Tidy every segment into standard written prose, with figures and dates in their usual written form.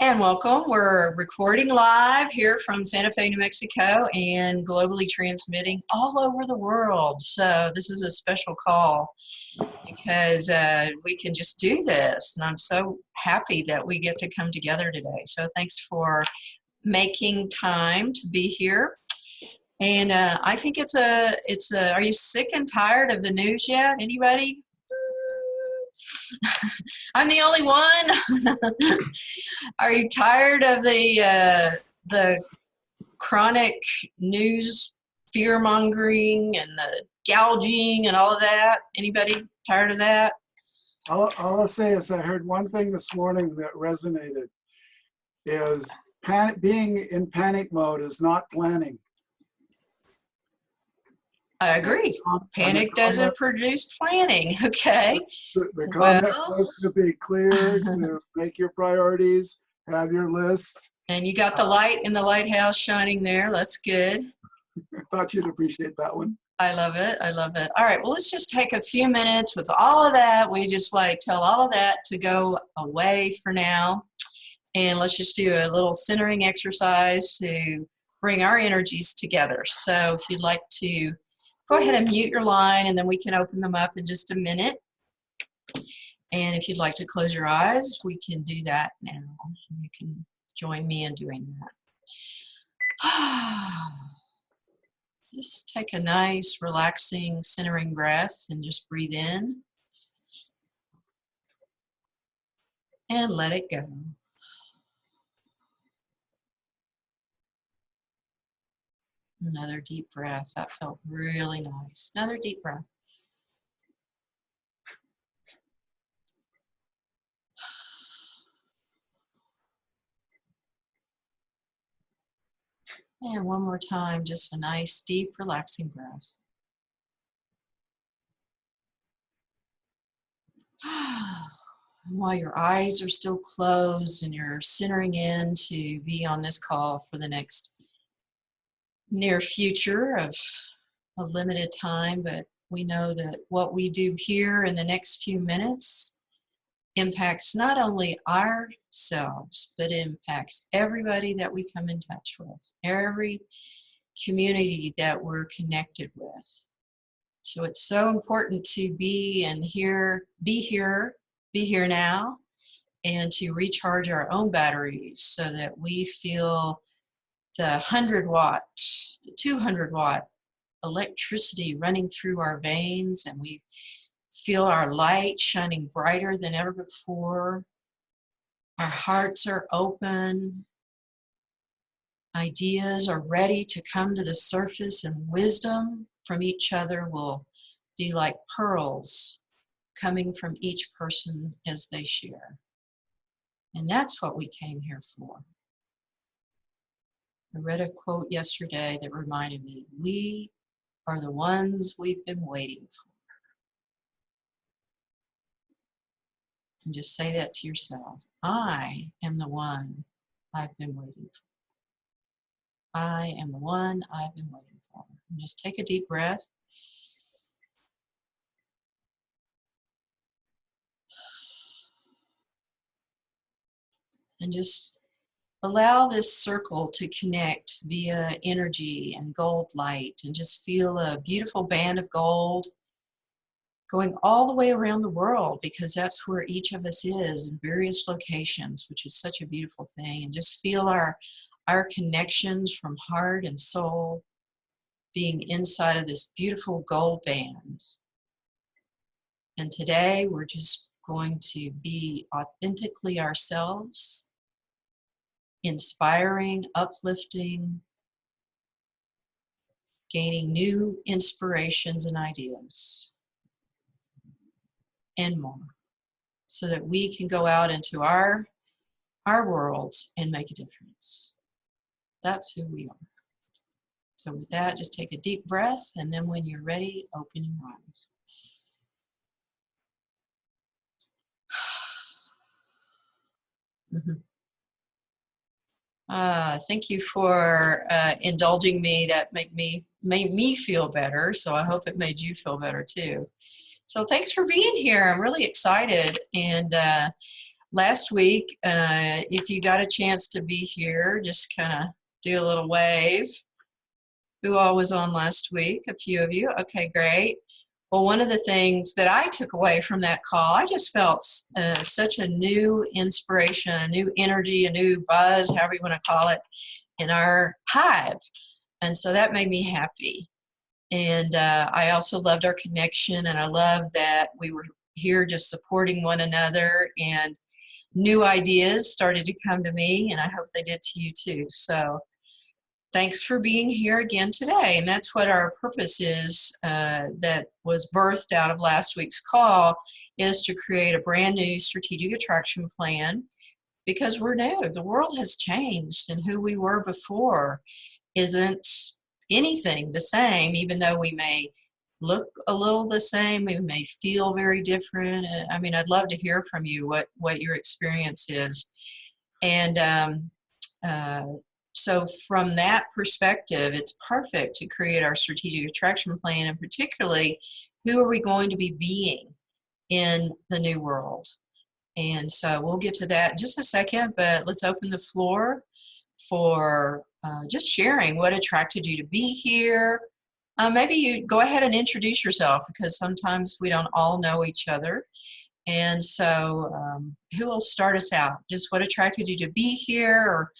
And welcome. We're recording live here from Santa Fe, New Mexico, and globally transmitting all over the world. So this is a special call because we can just do this. And I'm so happy that we get to come together today. So thanks for making time to be here. And I think are you sick and tired of the news yet? Anybody? I'm the only one. Are you tired of the chronic news fear mongering and the gouging and all of that? Anybody tired of that? All I'll say is I heard one thing this morning that resonated is being in panic mode is not planning. I agree. Panic doesn't produce planning. Okay. The comment was to be clear, to make your priorities, have your lists. And you got the light in the lighthouse shining there. That's good. I thought you'd appreciate that one. I love it. I love it. All right. Well, let's just take a few minutes with all of that. We just tell all of that to go away for now. And let's just do a little centering exercise to bring our energies together. So if you'd like to go ahead and mute your line, and then we can open them up in just a minute. And if you'd like to close your eyes, we can do that now. You can join me in doing that. Just take a nice, relaxing, centering breath and just breathe in. And let it go. Another deep breath. That felt really nice. Another deep breath. And one more time, just a nice, deep, relaxing breath. And while your eyes are still closed and you're centering in to be on this call for the next near future of a limited time, but we know that what we do here in the next few minutes impacts not only ourselves, but impacts everybody that we come in touch with, every community that we're connected with. So it's so important to be here now, and to recharge our own batteries so that we feel the 100-watt, the 200-watt electricity running through our veins, and we feel our light shining brighter than ever before. Our hearts are open. Ideas are ready to come to the surface, and wisdom from each other will be like pearls coming from each person as they share. And that's what we came here for. I read a quote yesterday that reminded me, we are the ones we've been waiting for. And just say that to yourself. I am the one I've been waiting for. I am the one I've been waiting for. And just take a deep breath. And just allow this circle to connect via energy and gold light, and just feel a beautiful band of gold going all the way around the world, because that's where each of us is in various locations, which is such a beautiful thing. And just feel our connections from heart and soul being inside of this beautiful gold band. And today we're just going to be authentically ourselves, inspiring, uplifting, gaining new inspirations and ideas, and more, so that we can go out into our worlds and make a difference. That's who we are. So with that, just take a deep breath, and then when you're ready, open your eyes. Thank you for indulging me. That made me feel better, so I hope it made you feel better too. So thanks for being here. I'm really excited, and last week, if you got a chance to be here, just kind of do a little wave. Who all was on last week? A few of you. Okay, great. Well, one of the things that I took away from that call, I just felt such a new inspiration, a new energy, a new buzz, however you want to call it, in our hive. And so that made me happy. And I also loved our connection, and I love that we were here just supporting one another, and new ideas started to come to me, and I hope they did to you too. So thanks for being here again today. And that's what our purpose is, that was birthed out of last week's call, is to create a brand new strategic attraction plan, because we're new. The world has changed, and who we were before isn't anything the same, even though we may look a little the same, we may feel very different. I mean, I'd love to hear from you what your experience is. And uh, so from that perspective, it's perfect to create our strategic attraction plan, and particularly, who are we going to be being in the new world? And so we'll get to that in just a second, but let's open the floor for just sharing what attracted you to be here. Maybe you go ahead and introduce yourself, because sometimes we don't all know each other. And so who will start us out? Just what attracted you to be here, or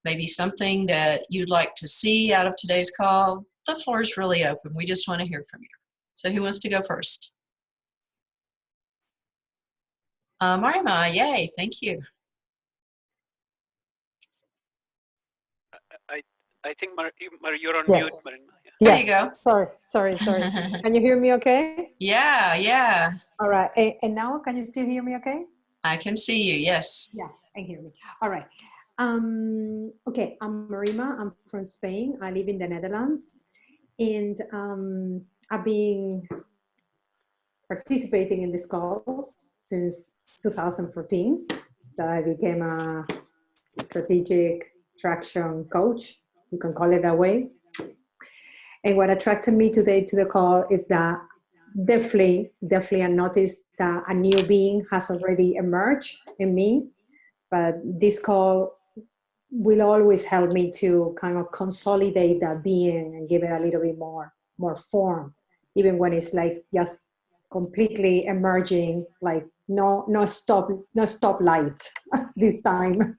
maybe something that you'd like to see out of today's call. The floor is really open. We just want to hear from you. So who wants to go first? Marima, yay, thank you. I I think you're on mute, Yes. Marinma. Yeah. There Yes. you go. Sorry. Can you hear me okay? Yeah. All right. And now, can you still hear me okay? I can see you, yes. Yeah, I hear me. All right. Okay, I'm Marima. I'm from Spain. I live in the Netherlands. And I've been participating in these calls since 2014, that I became a strategic traction coach. You can call it that way. And what attracted me today to the call is that definitely I noticed that a new being has already emerged in me. But this call will always help me to kind of consolidate that being and give it a little bit more form, even when it's like just completely emerging, like no stop light this time.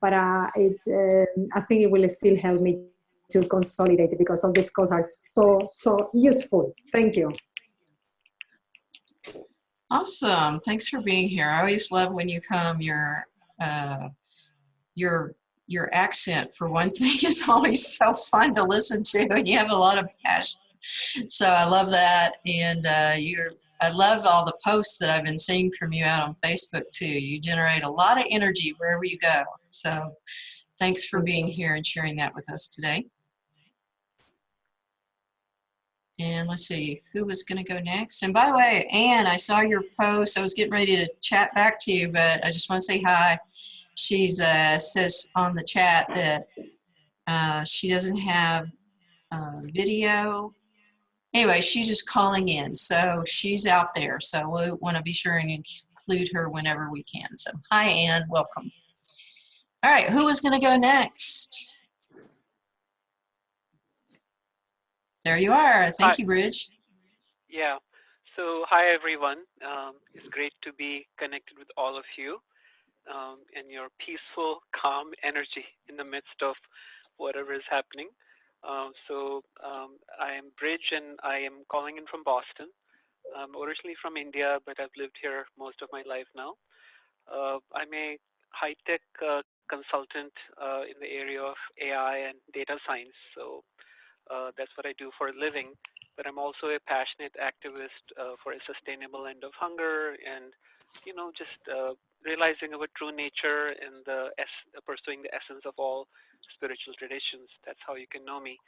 But it's I think it will still help me to consolidate it, because all these calls are so useful. Thank you. Awesome. Thanks for being here. I always love when you come. Your accent, for one thing, is always so fun to listen to, and you have a lot of passion. So I love that. And I love all the posts that I've been seeing from you out on Facebook too. You generate a lot of energy wherever you go. So thanks for being here and sharing that with us today. And let's see, who was going to go next? And by the way, Anne, I saw your post. I was getting ready to chat back to you, but I just want to say hi. She's says on the chat that she doesn't have video. Anyway, she's just calling in, so she's out there. So we want to be sure and include her whenever we can. So hi, Anne, welcome. All right, who was going to go next? There you are. Thank you, Bridge. Yeah. So hi everyone. It's great to be connected with all of you, and your peaceful, calm energy in the midst of whatever is happening. I am Bridge, and I am calling in from Boston. I'm originally from India, but I've lived here most of my life now. I'm a high-tech consultant in the area of AI and data science. So that's what I do for a living. But I'm also a passionate activist for a sustainable end of hunger, and just realizing our true nature and pursuing the essence of all spiritual traditions. That's how you can know me.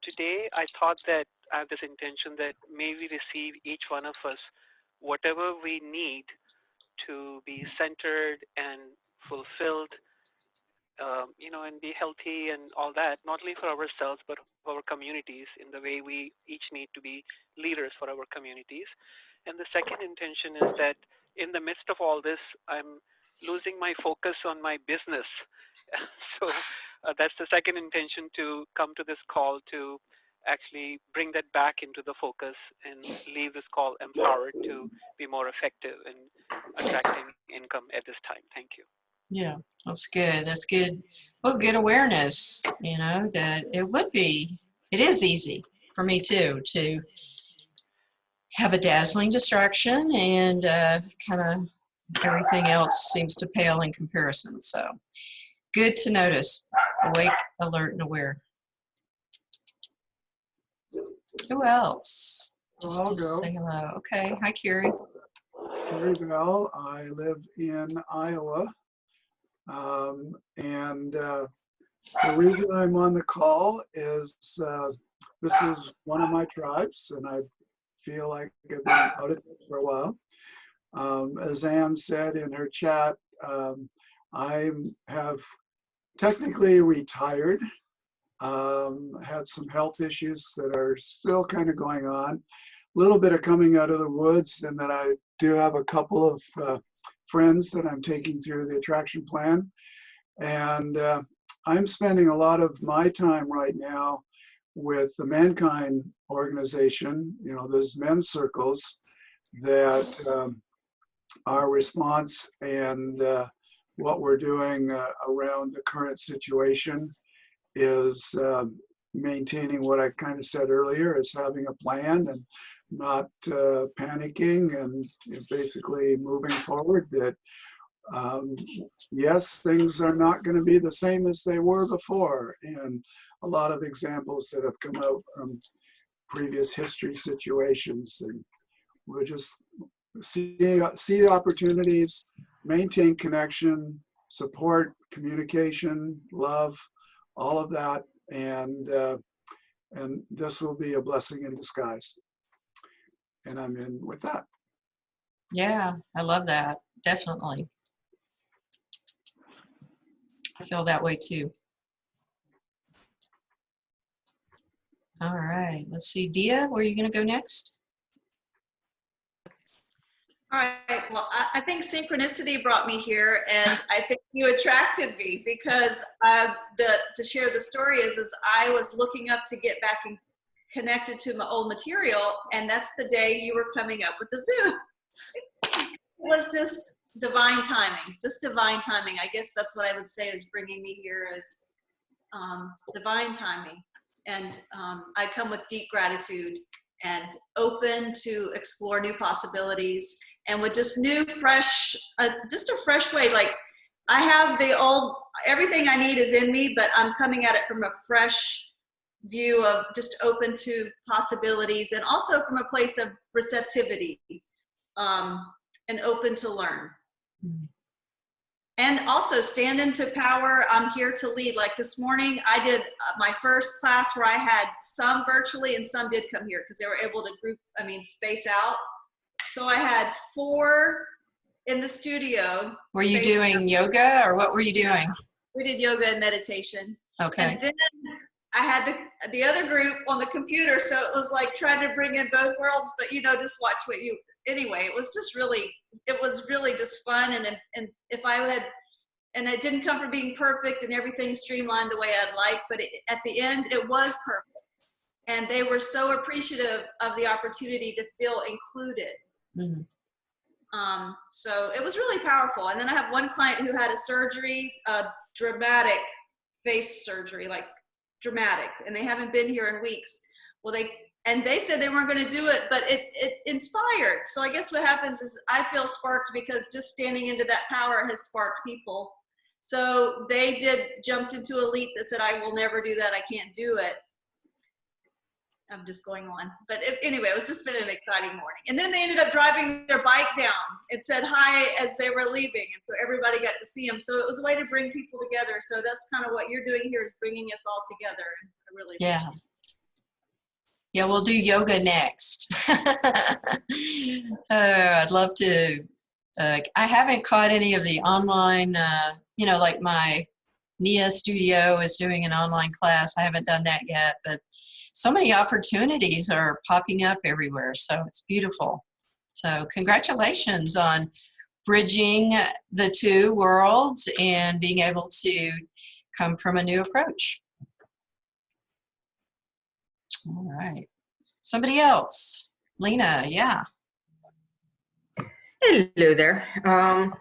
Today, I thought that I have this intention that may we receive, each one of us, whatever we need to be centered and fulfilled, and be healthy and all that, not only for ourselves, but for our communities, in the way we each need to be leaders for our communities. And the second intention is that in the midst of all this, I'm losing my focus on my business. So that's the second intention to come to this call, to actually bring that back into the focus and leave this call empowered to be more effective in attracting income at this time. Thank you. Yeah, that's good. That's good. Well, good awareness, you know, that it is easy for me too, to have a dazzling distraction and kind of everything else seems to pale in comparison. So good to notice. Awake, alert, and aware. Who else? Just I'll to go. say hello. Okay. Hi, Carrie. Very well. I live in Iowa. The reason I'm on the call is this is one of my tribes, and I feel like I've been out of it for a while. As Anne said in her chat, I have technically retired. Had some health issues that are still kind of going on. A little bit of coming out of the woods, and then I do have a couple of friends that I'm taking through the attraction plan. And I'm spending a lot of my time right now with the Mankind organization. You know, those men's circles that our response and what we're doing around the current situation is maintaining what I kind of said earlier, is having a plan and not panicking, and basically moving forward. That yes, things are not going to be the same as they were before, and a lot of examples that have come out from previous history situations, and we'll just see the opportunities, maintain connection, support, communication, love, all of that, and this will be a blessing in disguise. And I'm in with that. Yeah, I love that. Definitely. I feel that way too. All right, let's see. Dia, where are you going to go next? All right, well, I think synchronicity brought me here, and I think you attracted me because to share the story is I was looking up to get back and connected to my old material, and that's the day you were coming up with the Zoom. It was just divine timing, I guess that's what I would say is bringing me here, is divine timing. And I come with deep gratitude and open to explore new possibilities, and with just new, fresh, just a fresh way. Like, I have the old, everything I need is in me, but I'm coming at it from a fresh view of just open to possibilities, and also from a place of receptivity, and open to learn. And also stand into power. I'm here to lead. Like this morning, I did my first class where I had some virtually and some did come here because they were able to space out. So I had 4 in the studio. Were you doing yoga, or what were you doing? We did yoga and meditation. Okay. And then I had the other group on the computer. So it was like trying to bring in both worlds, but just watch anyway, it was really just fun. And if I had, and it didn't come from being perfect and everything streamlined the way I'd like, but at the end, it was perfect. And they were so appreciative of the opportunity to feel included. Mm-hmm. So it was really powerful. And then I have one client who had a surgery, a dramatic face surgery, like dramatic, and they haven't been here in weeks. Well, they said they weren't going to do it, but it inspired. So I guess what happens is I feel sparked because just standing into that power has sparked people. So they jumped into a leap that said, I will never do that. I can't do it. I'm just going on. But anyway, it was just been an exciting morning. And then they ended up driving their bike down. It said hi as they were leaving. And so everybody got to see them. So it was a way to bring people together. So that's kind of what you're doing here, is bringing us all together. And I really appreciate it. Yeah, we'll do yoga next. I'd love to. I haven't caught any of the online, like my Nia studio is doing an online class. I haven't done that yet, but so many opportunities are popping up everywhere. So it's beautiful So congratulations on bridging the two worlds and being able to come from a new approach. All right. Somebody else. Lena, yeah. Hello there. So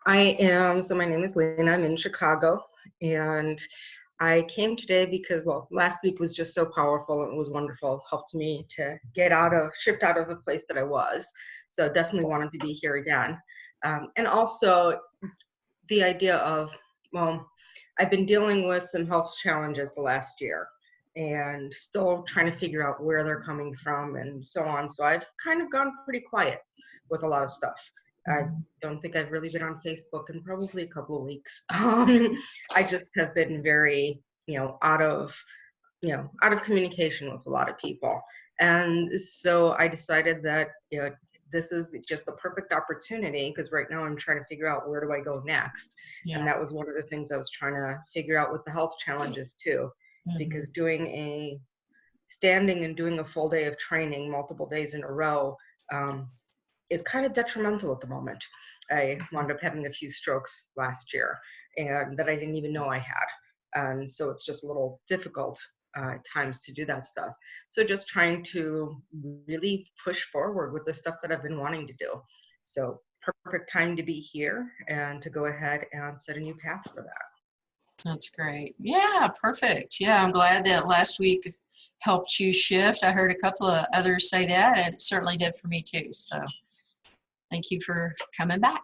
my name is Lena. I'm in Chicago, and I came today because, well, last week was just so powerful and it was wonderful. It helped me to shift out of the place that I was. So definitely wanted to be here again. And also the idea of, well, I've been dealing with some health challenges the last year and still trying to figure out where they're coming from and so on. So I've kind of gone pretty quiet with a lot of stuff. I don't think I've really been on Facebook in probably a couple of weeks. I just have been very, out of communication with a lot of people. And so I decided that, this is just the perfect opportunity, because right now I'm trying to figure out where do I go next. Yeah. And that was one of the things I was trying to figure out with the health challenges too, because standing and doing a full day of training multiple days in a row is kind of detrimental at the moment. I wound up having a few strokes last year and that I didn't even know I had. And so it's just a little difficult times to do that stuff. So just trying to really push forward with the stuff that I've been wanting to do. So perfect time to be here and to go ahead and set a new path for that. That's great. Yeah, perfect. Yeah, I'm glad that last week helped you shift. I heard a couple of others say that, and it certainly did for me too. So thank you for coming back.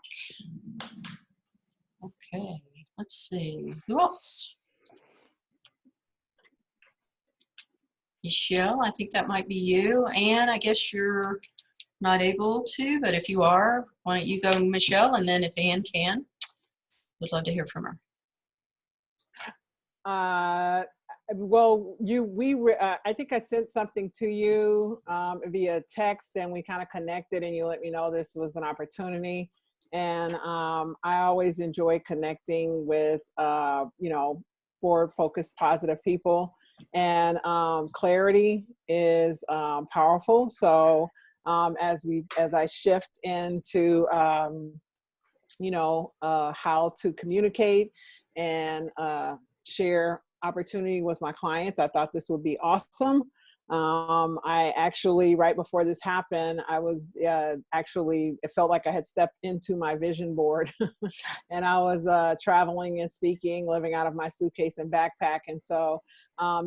Okay, let's see. Who else? Michelle, I think that might be you. Anne, I guess you're not able to, but if you are, why don't you go, Michelle, and then if Anne can, we'd love to hear from her. Well, I think I sent something to you via text, and we kind of connected, and you let me know this was an opportunity. And I always enjoy connecting with, forward-focused, positive people. And clarity is powerful. So as I shift into, how to communicate and share opportunity with my clients, I thought this would be awesome. I actually, right before this happened, I was it felt like I had stepped into my vision board and I was traveling and speaking, living out of my suitcase and backpack. And so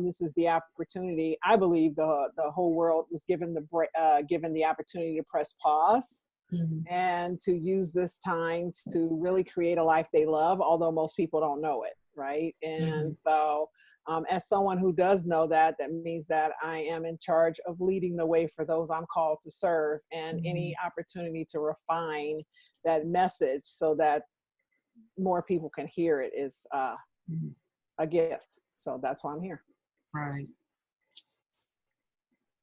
this is the opportunity. I believe the whole world was given the opportunity to press pause. Mm-hmm. And to use this time to really create a life they love, although most people don't know it, right? And so as someone who does know that means that I am in charge of leading the way for those I'm called to serve, and any opportunity to refine that message so that more people can hear it is a gift. So that's why I'm here. Right.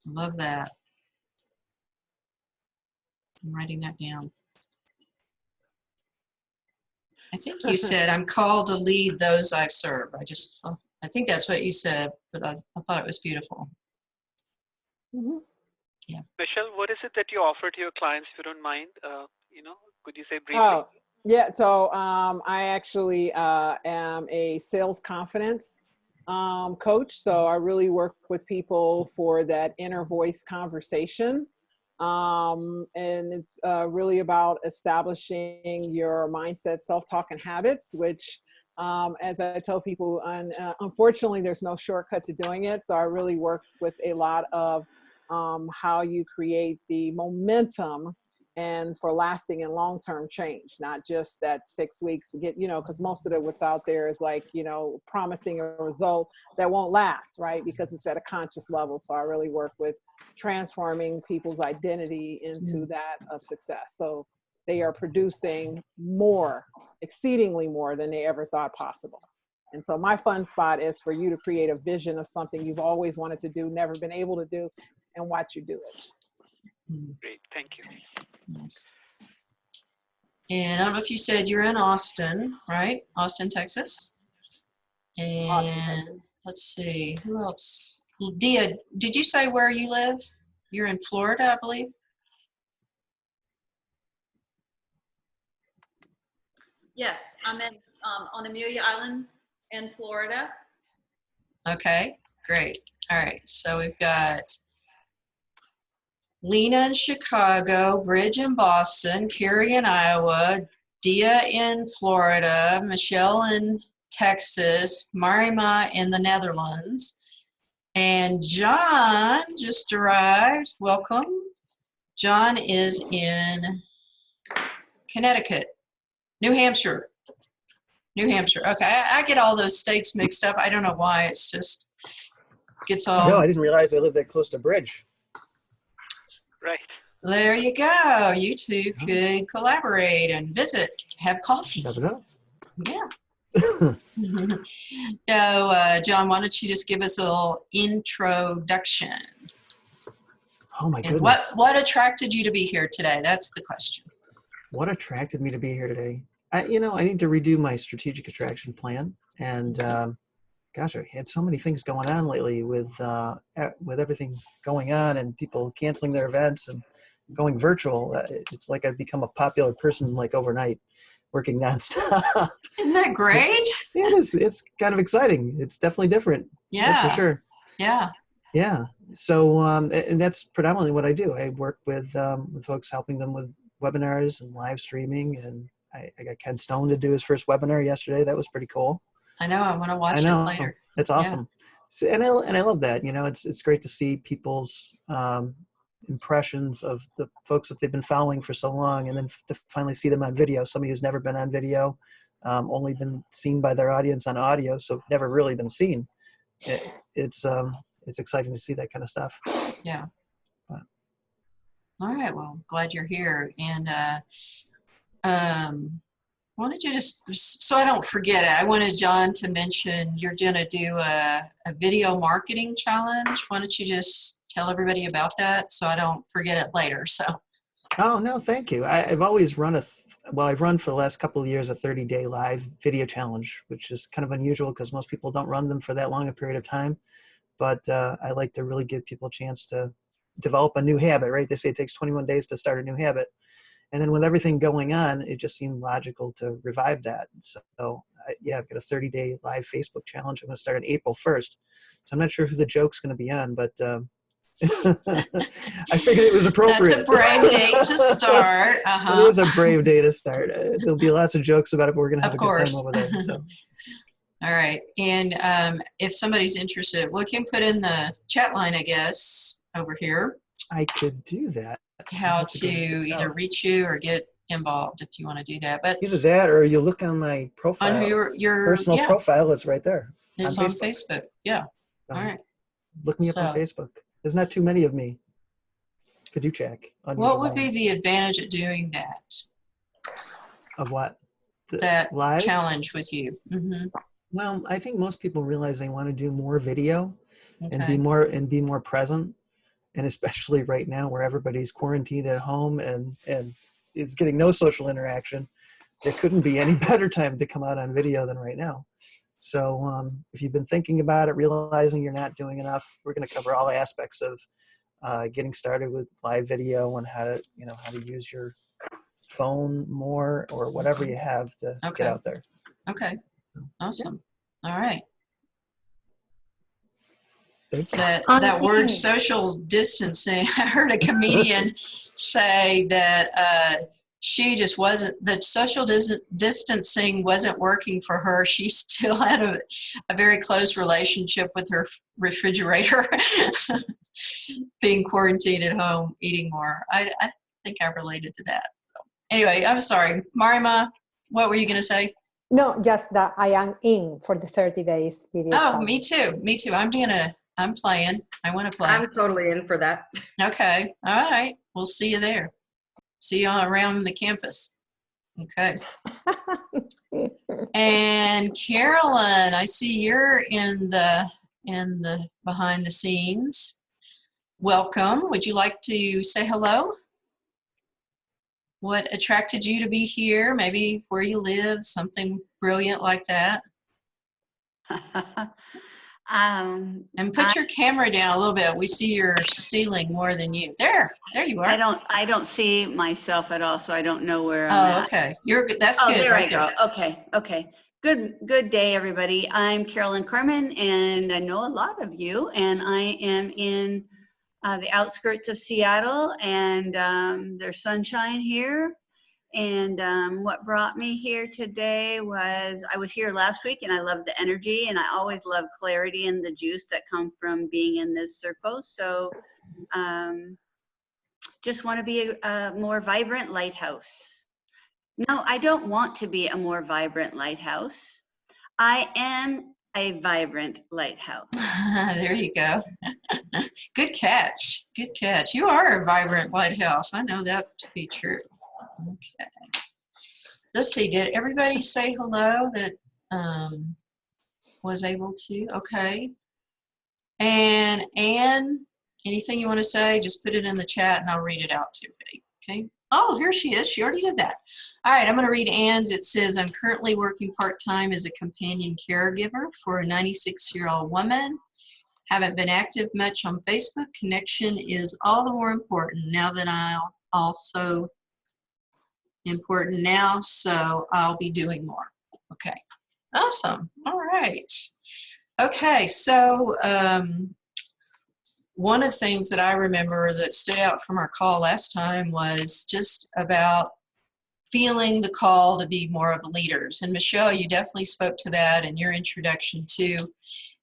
Love that. I'm writing that down. I think you said, I'm called to lead those I serve. I think that's what you said, but I thought it was beautiful. Yeah. Michelle, what is it that you offer to your clients, if you don't mind? Could you say briefly? Oh, yeah. So I actually am a sales confidence coach. So I really work with people for that inner voice conversation. And it's really about establishing your mindset, self-talk, and habits, which, as I tell people, unfortunately, there's no shortcut to doing it. So I really work with a lot of how you create the momentum and for lasting and long-term change, not just that 6 weeks to get, because most of what's out there is like, promising a result that won't last, right? Because it's at a conscious level. So I really work with transforming people's identity into that of success. So they are producing more, exceedingly more than they ever thought possible. And so my fun spot is for you to create a vision of something you've always wanted to do, never been able to do, and watch you do it. Great, thank you. Nice. And I don't know if you said you're in Austin, right? Austin, Texas. And Austin, Texas. Let's see, who else? Dia, did you say where you live? You're in Florida, I believe. Yes, I'm in on Amelia Island in Florida. Okay, great. All right, so we've got Lena in Chicago, Bridge in Boston, Carrie in Iowa, Dia in Florida, Michelle in Texas, Marima in the Netherlands, and John just arrived. Welcome. John is in Connecticut, New Hampshire. New Hampshire. Okay, I get all those states mixed up. I don't know why. It's just gets No, all. I didn't realize I lived that close to Bridge. Right. There you go. You two could collaborate and visit, have coffee. Never know. Yeah. So, John, why don't you just give us a little introduction? Oh my And goodness. what attracted you to be here today? That's the question. What attracted me to be here today? I need to redo my strategic attraction plan. And gosh, I had so many things going on lately with everything going on and people canceling their events and going virtual. It's like I've become a popular person like overnight, working nonstop. Isn't that great? So, yeah, it is. It's kind of exciting. It's definitely different. Yeah. That's for sure. Yeah. Yeah. So, and that's predominantly what I do. I work with folks, helping them with webinars and live streaming. And I got Ken Stone to do his first webinar yesterday. That was pretty cool. I know. I want to watch I know. it later. That's awesome. So, and I love that. It's great to see people's impressions of the folks that they've been following for so long, and then to finally see them on video. Somebody who's never been on video, only been seen by their audience on audio, so never really been seen. It's exciting to see that kind of stuff. Yeah. But. All right. Well, glad you're here. And why don't you just, so I don't forget it, I wanted John to mention you're going to do a video marketing challenge. Why don't you just tell everybody about that so I don't forget it later? So. Oh, no, thank you. I've always run I've run for the last couple of years a 30-day live video challenge, which is kind of unusual because most people don't run them for that long a period of time. But I like to really give people a chance to develop a new habit, right? They say it takes 21 days to start a new habit. And then with everything going on, it just seemed logical to revive that. So I've got a 30-day live Facebook challenge. I'm going to start on April 1st. So I'm not sure who the joke's going to be on, but I figured it was appropriate. That's a brave date to start. It is a brave day to start. There'll be lots of jokes about it, but we're going to have a good time over there. So. All right. And if somebody's interested, we can put in the chat line, I guess, over here. I could do that. How to either reach you or get involved if you want to do that. But either that or you look on my profile. On your personal profile, it's right there. It's on Facebook. Yeah. All right. Look me up on Facebook. There's not too many of me. Could you check? What would be the advantage of doing that? Of what? That live challenge with you. Mm-hmm. Well, I think most people realize they want to do more video and be more present. And especially right now where everybody's quarantined at home and is getting no social interaction, there couldn't be any better time to come out on video than right now. So if you've been thinking about it, realizing you're not doing enough, we're going to cover all aspects of getting started with live video and how to use your phone more or whatever you have to get out there. Okay. Awesome. Yeah. All right. That word social distancing, I heard a comedian say that she just wasn't, that social distancing wasn't working for her. She still had a very close relationship with her refrigerator, being quarantined at home, eating more. I think I related to that. So, anyway, I'm sorry. Marima, what were you going to say? No, just that I am in for the 30 days video challenge. Me too. Me too. I'm playing. I want to play. I'm totally in for that. Okay. All right. We'll see you there. See you around the campus. Okay. And Carolyn, I see you're in the behind the scenes. Welcome. Would you like to say hello? What attracted you to be here? Maybe where you live, something brilliant like that. And put your camera down a little bit. We see your ceiling more than you. There you are. I don't see myself at all, so I don't know where I'm Oh, at. okay. You're good. That's Oh, good. there Right I there. go. Okay. Good day, everybody. I'm Carolyn Carmen, and I know a lot of you, and I am in the outskirts of Seattle, and there's sunshine here. And what brought me here today was I was here last week, and I love the energy, and I always love clarity and the juice that come from being in this circle. So just want to be a more vibrant lighthouse. No, I don't want to be a more vibrant lighthouse. I am a vibrant lighthouse. There you go. Good catch. Good catch. You are a vibrant lighthouse. I know that to be true. Okay. Let's see. Did everybody say hello that was able to? Okay. And Anne, anything you want to say? Just put it in the chat and I'll read it out to everybody. Okay. Oh, here she is. She already did that. All right. I'm going to read Anne's. It says, I'm currently working part-time as a companion caregiver for a 96-year-old woman. Haven't been active much on Facebook. Connection is all the more important now that I'll also important now, so I'll be doing more. Okay, awesome. All right. Okay, so one of the things that I remember that stood out from our call last time was just about feeling the call to be more of leaders. And Michelle, you definitely spoke to that in your introduction too,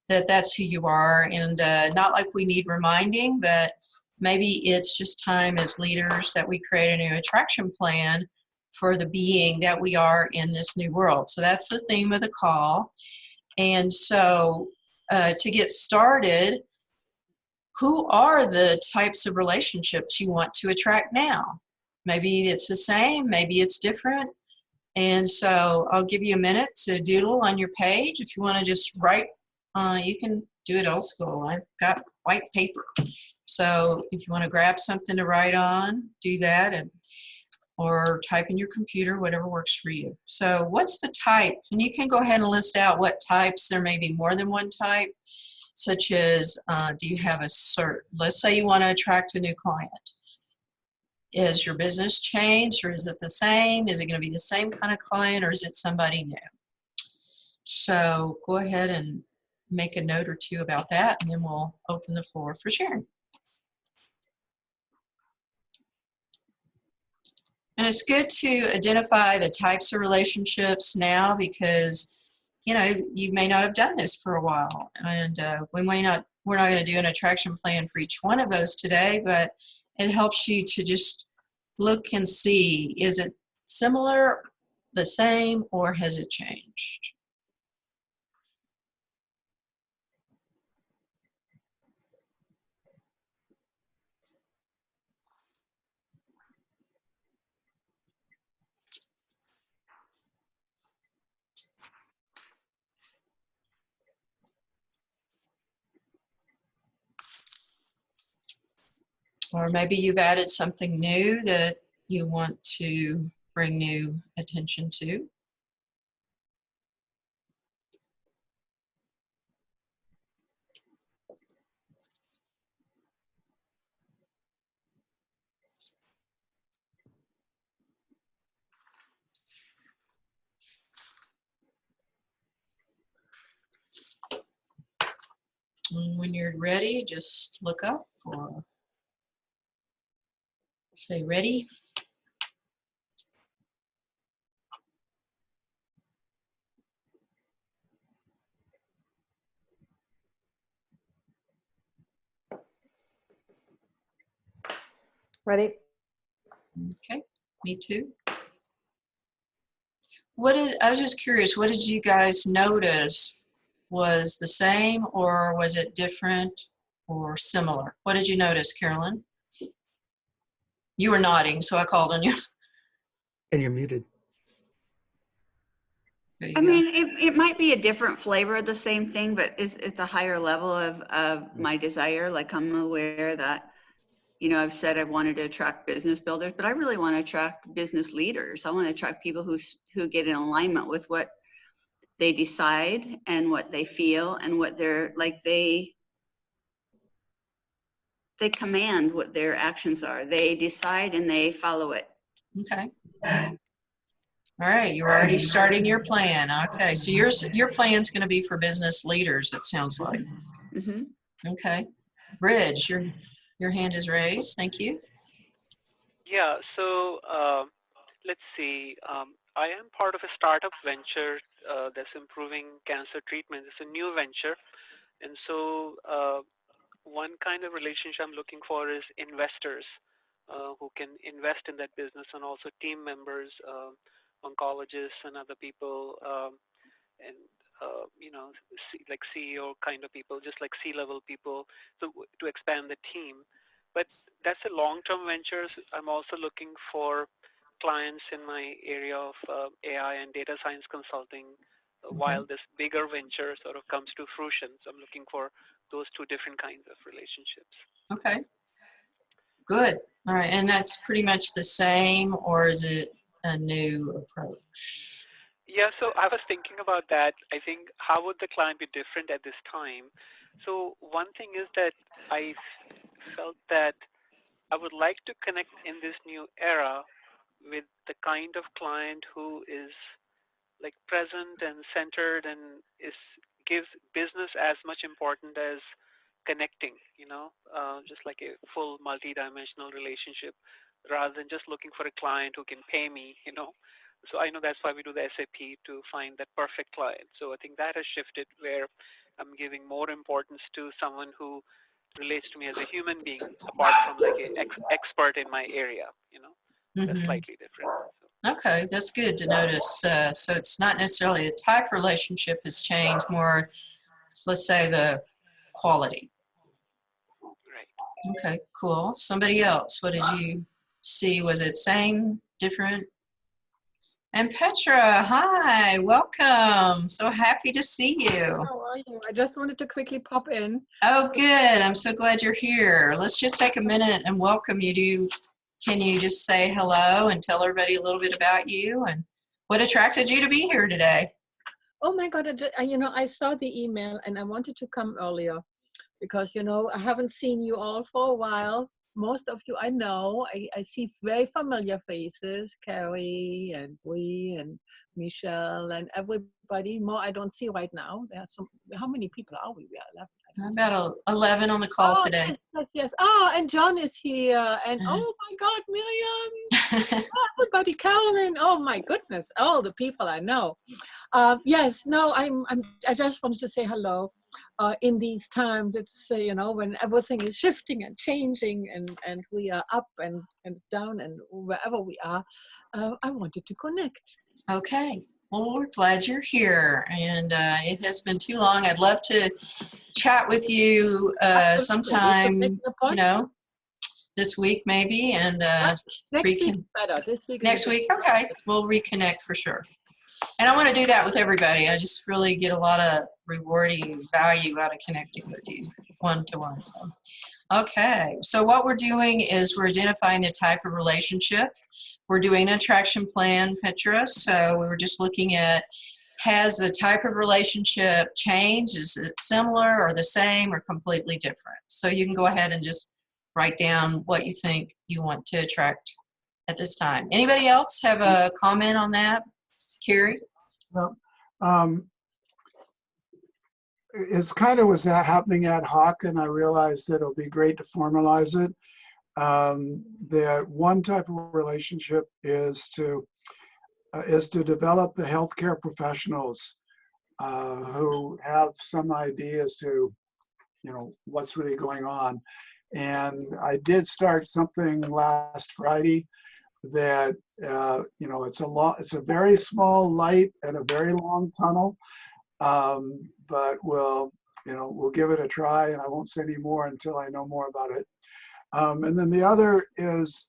that that's who you are. And not like we need reminding, but maybe it's just time as leaders that we create a new attraction plan for the being that we are in this new world. So that's the theme of the call. And so to get started, who are the types of relationships you want to attract now? Maybe it's the same, maybe it's different. And so I'll give you a minute to doodle on your page. If you want to just write, you can do it old school. I've got white paper. So if you want to grab something to write on, do that, or type in your computer, whatever works for you. So what's the type? And you can go ahead and list out what types. There may be more than one type, such as do you have a cert? Let's say you want to attract a new client. Is your business changed, or is it the same? Is it going to be the same kind of client, or is it somebody new? So go ahead and make a note or two about that, and then we'll open the floor for sharing. And it's good to identify the types of relationships now, because you know you may not have done this for a while, and we're not going to do an attraction plan for each one of those today, but it helps you to just look and see, is it similar, the same, or has it changed? Or maybe you've added something new that you want to bring new attention to. And when you're ready, just look up or say ready. Ready? Okay, me too. I was just curious, what did you guys notice? Was the same, or was it different or similar? What did you notice, Carolyn? You were nodding, so I called on you. And you're muted. There you I go. mean, it might be a different flavor of the same thing, but it's a higher level of my desire. Like, I'm aware that, you know, I've said I wanted to attract business builders, but I really want to attract business leaders. I want to attract people who get in alignment with what they decide and what they feel and what they're like, they command what their actions are. They decide and they follow it. Okay. All right, you're already starting your plan. Okay, so your plan's going to be for business leaders, it sounds like. Mm-hmm. Okay. Bridge, your hand is raised. Thank you. Yeah, so let's see. I am part of a startup venture that's improving cancer treatment. It's a new venture. And so one kind of relationship I'm looking for is investors who can invest in that business, and also team members, oncologists and other people, and you know, like CEO kind of people, just like C-level people, so to expand the team. But that's a long-term venture. I'm also looking for clients in my area of AI and data science consulting while this bigger venture sort of comes to fruition. So I'm looking for those two different kinds of relationships. Okay. Good. All right. And that's pretty much the same, or is it a new approach? Yeah, so I was thinking about that. I think, how would the client be different at this time? So one thing is that I felt that I would like to connect in this new era with the kind of client who is like present and centered and gives business as much important as connecting, you know, just like a full multi-dimensional relationship rather than just looking for a client who can pay me, you know. So I know that's why we do the SAP, to find that perfect client. So I think that has shifted, where I'm giving more importance to someone who relates to me as a human being, apart from like a expert in my area, you know. That's slightly different. So. Okay, that's good to notice. So it's not necessarily the type of relationship has changed, more, let's say, the quality. Right. Okay, cool. Somebody else, what did you see? Was it same, different? And Petra, hi, welcome. So happy to see you. How are you? I just wanted to quickly pop in. Oh, good. I'm so glad you're here. Let's just take a minute and welcome you. Can you just say hello and tell everybody a little bit about you and what attracted you to be here today? Oh my God, I saw the email and I wanted to come earlier because, I haven't seen you all for a while. Most of you I know. I see very familiar faces, Carrie and Bree and Michelle and everybody. More I don't see right now. There are how many people are we? We are 11. About 11 on the call today. Yes. Oh, and John is here. And oh my God, Miriam. Everybody, Carolyn. Oh my goodness. All the people I know. Yes, no, I just wanted to say hello. In these times, it's when everything is shifting and changing, and we are up and down and wherever we are, I wanted to connect. Okay. Well, we're glad you're here, and it has been too long. I'd love to chat with you sometime, this week maybe, and next week better. This week. Next week, okay. We'll reconnect for sure. And I want to do that with everybody. I just really get a lot of rewarding value out of connecting with you one-to-one. So, okay. So what we're doing is we're identifying the type of relationship. We're doing an attraction plan, Petra. So we were just looking at, has the type of relationship changed? Is it similar or the same or completely different? So you can go ahead and just write down what you think you want to attract at this time. Anybody else have a comment on that? Carrie? Well, it's kind of was happening ad hoc, and I realized that it'll be great to formalize it. That one type of relationship is to develop the healthcare professionals who have some idea as to what's really going on. And I did start something last Friday that it's a very small light and a very long tunnel, but we'll give it a try, and I won't say any more until I know more about it. And then the other is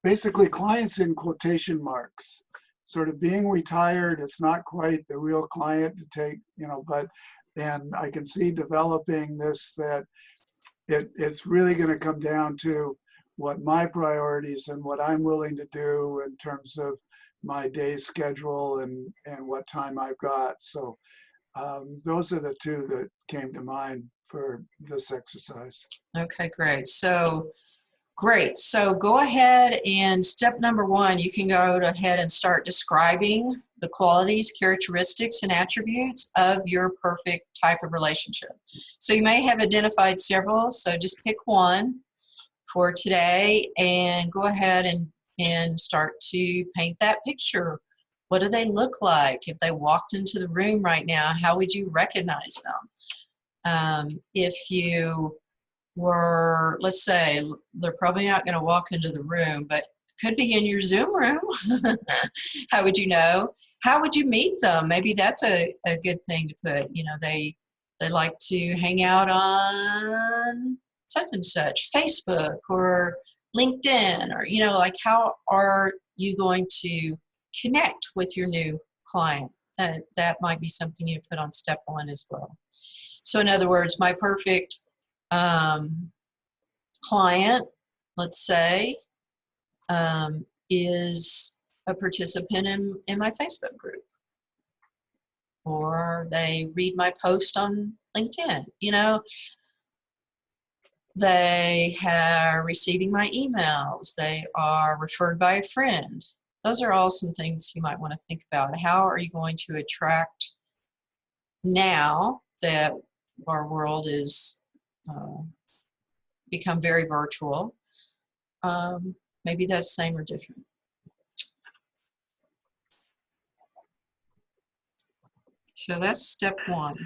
basically clients in quotation marks, sort of being retired. It's not quite the real client to take, but then I can see developing this, that it's really going to come down to what my priorities and what I'm willing to do in terms of my day schedule and what time I've got. So those are the two that came to mind for this exercise. Okay, great. So great. So go ahead and step number one, you can go ahead and start describing the qualities, characteristics, and attributes of your perfect type of relationship. So you may have identified several, so just pick one for today and go ahead and start to paint that picture. What do they look like? If they walked into the room right now, how would you recognize them? If you were, let's say, they're probably not going to walk into the room, but could be in your Zoom room. How would you know? How would you meet them? Maybe that's a good thing to put. You know, they like to hang out on such and such, Facebook or LinkedIn, or, you know, like how are you going to connect with your new client? That might be something you put on step one as well. So in other words, my perfect client, let's say, is a participant in my Facebook group, or they read my post on LinkedIn. You know, they are receiving my emails. They are referred by a friend. Those are all some things you might want to think about. How are you going to attract, now that our world is become very virtual, maybe that's same or different. So that's step one.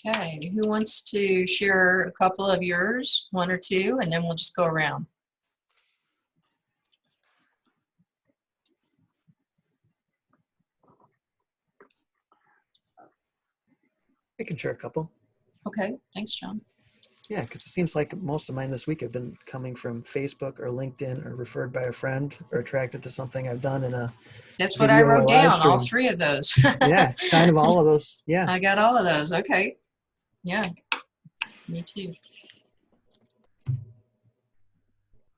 Okay, who wants to share a couple of yours, one or two, and then we'll just go around. I can share a couple. Okay, thanks, John. Yeah, because it seems like most of mine this week have been coming from Facebook or LinkedIn or referred by a friend or attracted to something I've done in a That's what I video or wrote live down, stream. all three of those. Yeah, kind of all of those. Yeah. I got all of those. Okay. Yeah, me too.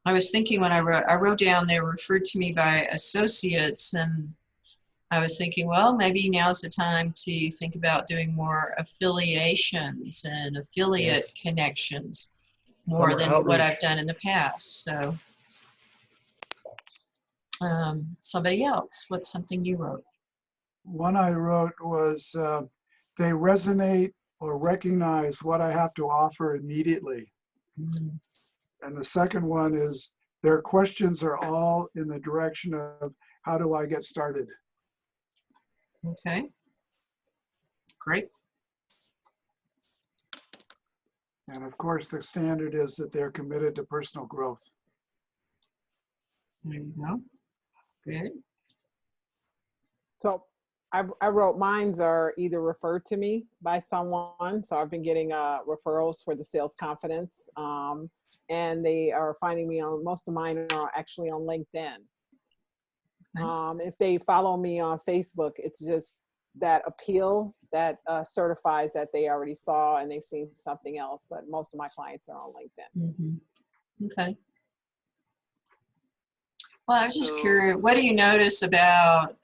I was thinking when I wrote down they were referred to me by associates, and I was thinking, well, maybe now's the time to think about doing more affiliations and affiliate connections more than outreach. what I've done in the past. So somebody else, what's something you wrote? One I wrote was, they resonate or recognize what I have to offer immediately. Mm. And the second one is, their questions are all in the direction of, how do I get started? Okay, great. And of course, the standard is that they're committed to personal growth. There you go. Good. So I wrote mine's are either referred to me by someone. So I've been getting referrals for the sales confidence. And they are finding me on, most of mine are actually on LinkedIn. Okay. If they follow me on Facebook, it's just that appeal that certifies that they already saw and they've seen something else. But most of my clients are on LinkedIn. Mm-hmm. Okay. Well, I was just curious, what do you notice about,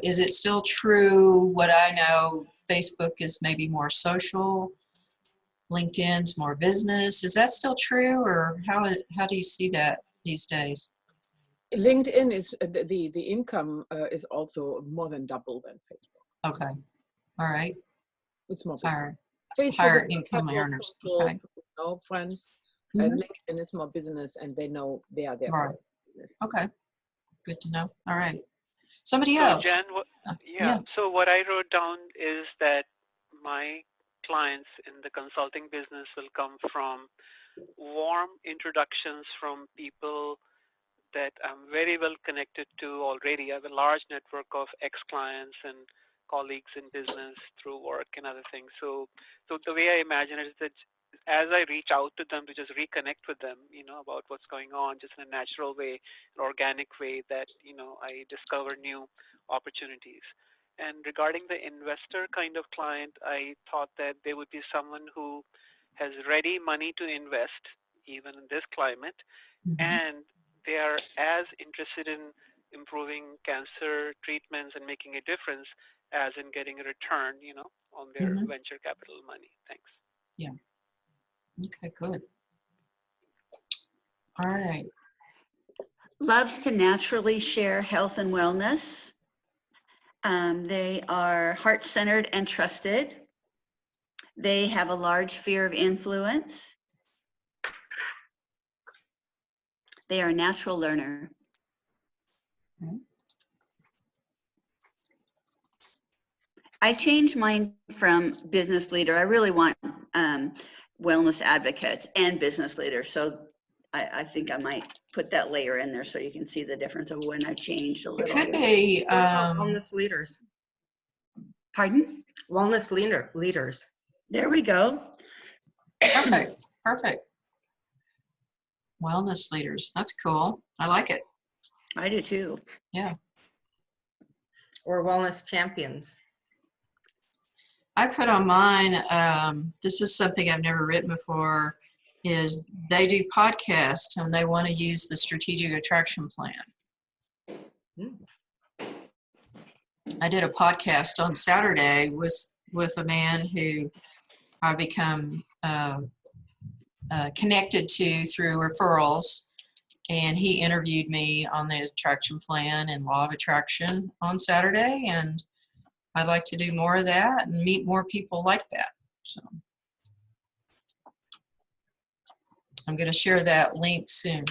is it still true what I know, Facebook is maybe more social, LinkedIn's more business? Is that still true, or how do you see that these days? LinkedIn is, the income is also more than double than Facebook. Okay. All right. It's more higher, Facebook higher income earners. Okay. Friends, Mm-hmm. and LinkedIn is more business, and they know they are there right. for business. Okay. Good to know. All right. Somebody else. Jen, Yeah. So what I wrote down is that my clients in the consulting business will come from warm introductions from people that I'm very well connected to already. I have a large network of ex-clients and colleagues in business through work and other things. So the way I imagine it is that as I reach out to them to just reconnect with them, about what's going on, just in a natural way, an organic way, that, I discover new opportunities. And regarding the investor kind of client, I thought that they would be someone who has ready money to invest, even in this climate, and they are as interested in improving cancer treatments and making a difference as in getting a return, on their venture capital money. Thanks. Yeah. Okay, good. All right. Loves to naturally share health and wellness. They are heart-centered and trusted. They have a large sphere of influence. They are a natural learner. Okay. I changed mine from business leader. I really want wellness advocates and business leaders. So I think I might put that layer in there so you can see the difference of when I changed a It little. could be. Wellness leaders. Pardon? Wellness leaders. There we go. Perfect. Perfect. Wellness leaders. That's cool. I like it. I do too. Yeah. Or wellness champions. I put on mine, this is something I've never written before, is they do podcasts and they want to use the strategic attraction plan. I did a podcast on Saturday with a man who I become connected to through referrals, and he interviewed me on the attraction plan and law of attraction on Saturday, and I'd like to do more of that and meet more people like that. So I'm going to share that link soon.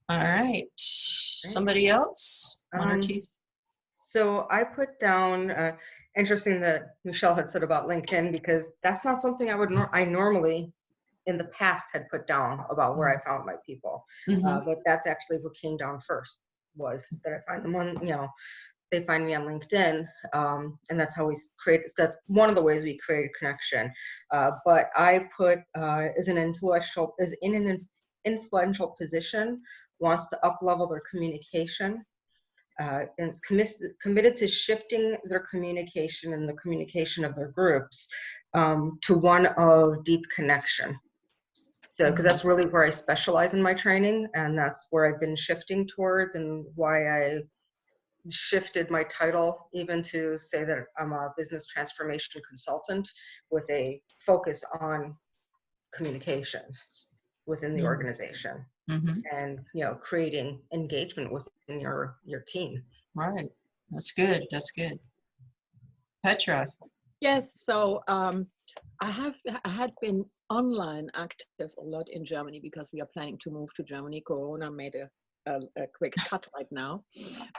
All right. Somebody else? One or two? So I put down, interesting that Michelle had said about LinkedIn, because that's not something I normally in the past had put down about where I found my people. But that's actually what came down first, was that I find them on, they find me on LinkedIn, and that's how we create, that's one of the ways we create a connection. But I put, is in an influential position, wants to up-level their communication, and is committed to shifting their communication and the communication of their groups to one of deep connection. So, because that's really where I specialize in my training, and that's where I've been shifting towards, and why I shifted my title even to say that I'm a business transformation consultant with a focus on communications within the organization, and creating engagement within your team. Right. That's good. That's good. Petra. Yes. So I had been online active a lot in Germany because we are planning to move to Germany. Corona made a quick cut right now,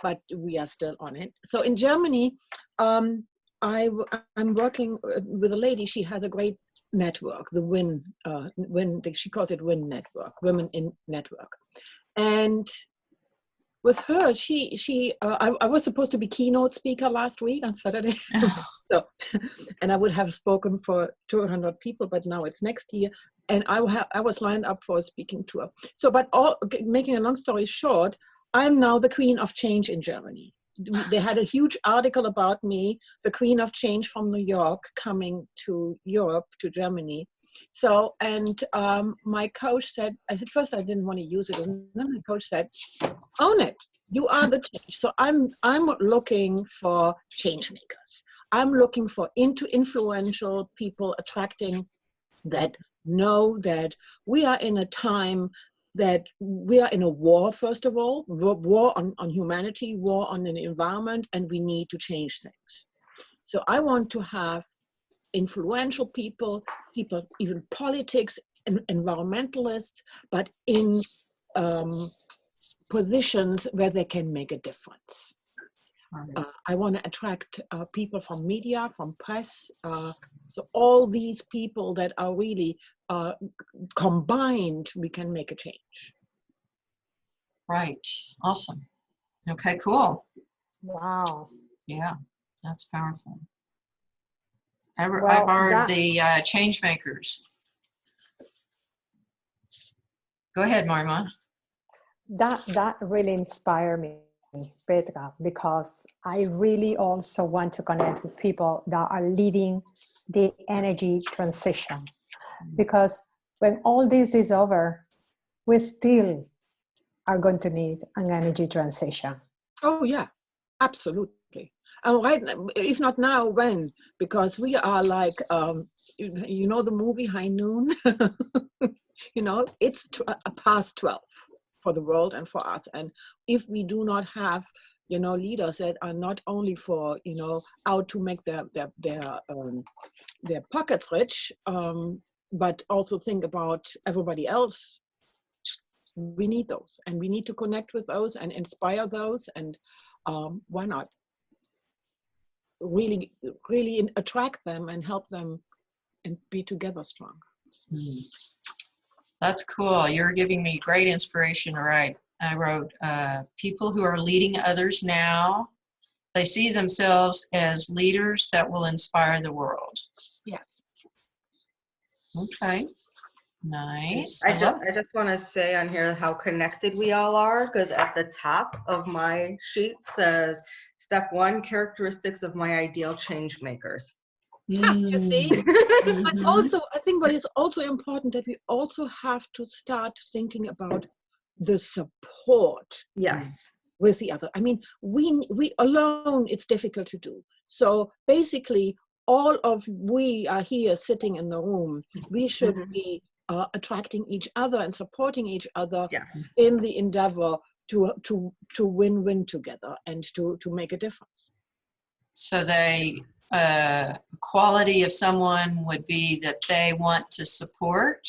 but we are still on it. So in Germany, I'm working with a lady. She has a great network, the WIN, she calls it WIN Network, Women in Network. And with her, I was supposed to be keynote speaker last week on Saturday. So, and I would have spoken for 200 people, but now it's next year. And I was lined up for a speaking tour. So, but making a long story short, I'm now the Queen of Change in Germany. They had a huge article about me, the Queen of Change from New York, coming to Europe, to Germany. So, and my coach said, at first I didn't want to use it, and then my coach said, own it. You are the change. So I'm looking for change makers. I'm looking for influential people, attracting that know that we are in a time that we are in a war, first of all, war on humanity, war on an environment, and we need to change things. So I want to have influential people, even politics and environmentalists, but in positions where they can make a difference. Right. I want to attract people from media, from press, so all these people that are really combined, we can make a change. Right. Awesome. Okay, cool. Wow. Yeah, that's powerful. I've Well, heard the change makers. Go ahead, Marima. that really inspired me, Petra, because I really also want to connect with people that are leading the energy transition. Because when all this is over, we still are going to need an energy transition. Oh yeah, absolutely. And right now, if not now, when? Because we are like, you know, the movie High Noon. You know, it's past 12 for the world and for us. And if we do not have, you know, leaders that are not only for, you know, out to make their pockets rich, but also think about everybody else, we need those, and we need to connect with those and inspire those, and why not really attract them and help them and be together strong. That's cool. You're giving me great inspiration to write. I wrote, people who are leading others now, they see themselves as leaders that will inspire the world. Yes. Okay. Nice. I just want to say on here how connected we all are, because at the top of my sheet says, step 1, characteristics of my ideal change makers. You see? But also, I think what is also important that we also have to start thinking about the support. Yes. With the other. I mean, we alone, it's difficult to do. So basically, all of we are here sitting in the room. We should be attracting each other and supporting each other in the endeavor to win-win together and to make a difference. So quality of someone would be that they want to support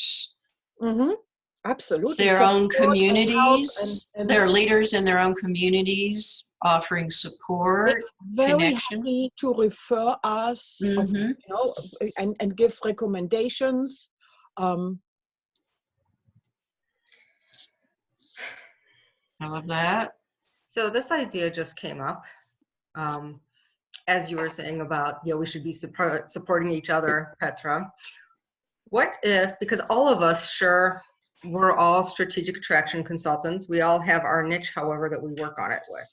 absolutely their own communities. And they're leaders in their own communities, offering support, very connection. happy to refer us, you know, and give recommendations. I love that. So this idea just came up. As you were saying about, you know, we should be supporting each other, Petra. What if, because all of us, sure, we're all strategic attraction consultants. We all have our niche, however, that we work on it with.